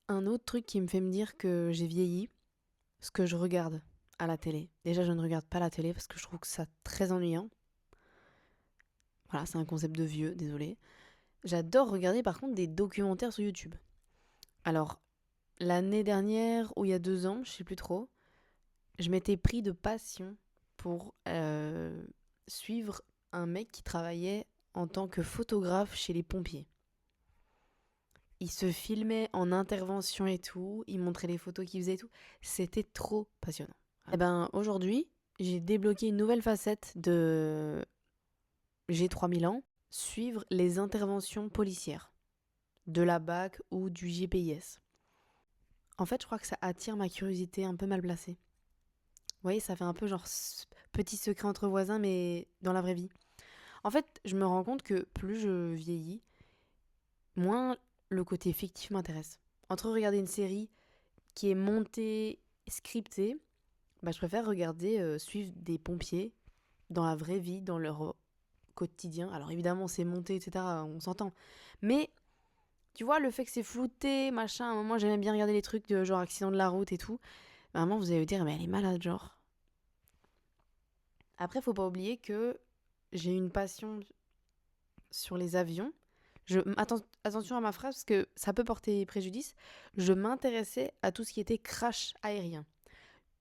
Un autre truc qui me fait me dire que j'ai vieilli, ce que je regarde à la télé. Déjà, je ne regarde pas la télé parce que je trouve que ça très ennuyant. Voilà, c'est un concept de vieux, désolé. J'adore regarder par contre des documentaires sur YouTube. Alors, l'année dernière ou il y a 2 ans, je sais plus trop, je m'étais pris de passion pour suivre un mec qui travaillait en tant que photographe chez les pompiers. Il se filmait en intervention et tout, il montrait les photos qu'il faisait et tout. C'était trop passionnant. Et ben aujourd'hui, j'ai débloqué une nouvelle facette de J'ai 3000 ans, suivre les interventions policières de la BAC ou du GPIS. En fait, je crois que ça attire ma curiosité un peu mal placée. Vous voyez, ça fait un peu genre petit secret entre voisins, mais dans la vraie vie. En fait, je me rends compte que plus je vieillis, moins le côté fictif m'intéresse. Entre regarder une série qui est montée, scriptée, bah, je préfère regarder, suivre des pompiers dans la vraie vie, dans leur quotidien. Alors évidemment, c'est monté, etc., on s'entend. Mais tu vois, le fait que c'est flouté, machin, à un moment, j'aimais bien regarder les trucs de genre accident de la route et tout. À un moment, vous allez vous dire, mais elle est malade, genre. Après, faut pas oublier que j'ai une passion sur les avions. Attention à ma phrase parce que ça peut porter préjudice. Je m'intéressais à tout ce qui était crash aérien.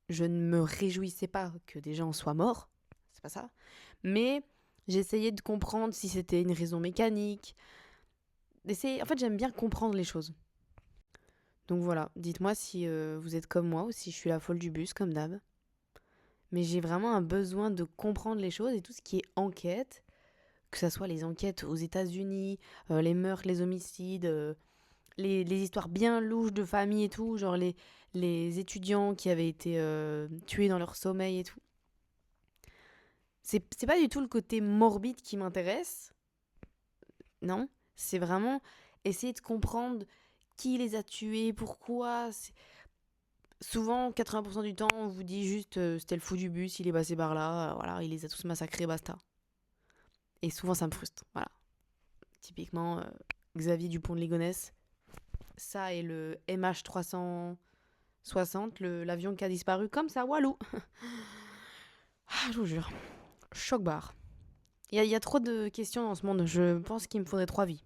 Je ne me réjouissais pas que des gens soient morts, c'est pas ça. Mais j'essayais de comprendre si c'était une raison mécanique. En fait, j'aime bien comprendre les choses. Donc voilà, dites-moi si vous êtes comme moi ou si je suis la folle du bus, comme d'hab. Mais j'ai vraiment un besoin de comprendre les choses et tout ce qui est enquête, que ce soit les enquêtes aux États-Unis, les meurtres, les homicides, les histoires bien louches de famille et tout, genre les étudiants qui avaient été tués dans leur sommeil et tout. C'est pas du tout le côté morbide qui m'intéresse, non. C'est vraiment essayer de comprendre qui les a tués, pourquoi. Souvent, 80% du temps, on vous dit juste c'était le fou du bus, il est passé par là, voilà, il les a tous massacrés, basta. Et souvent, ça me frustre, voilà. Typiquement, Xavier Dupont de Ligonnès, ça et le MH360, l'avion qui a disparu comme ça, Walou. Ah, je vous jure, choc barre. Il y a trop de questions dans ce monde, je pense qu'il me faudrait 3 vies.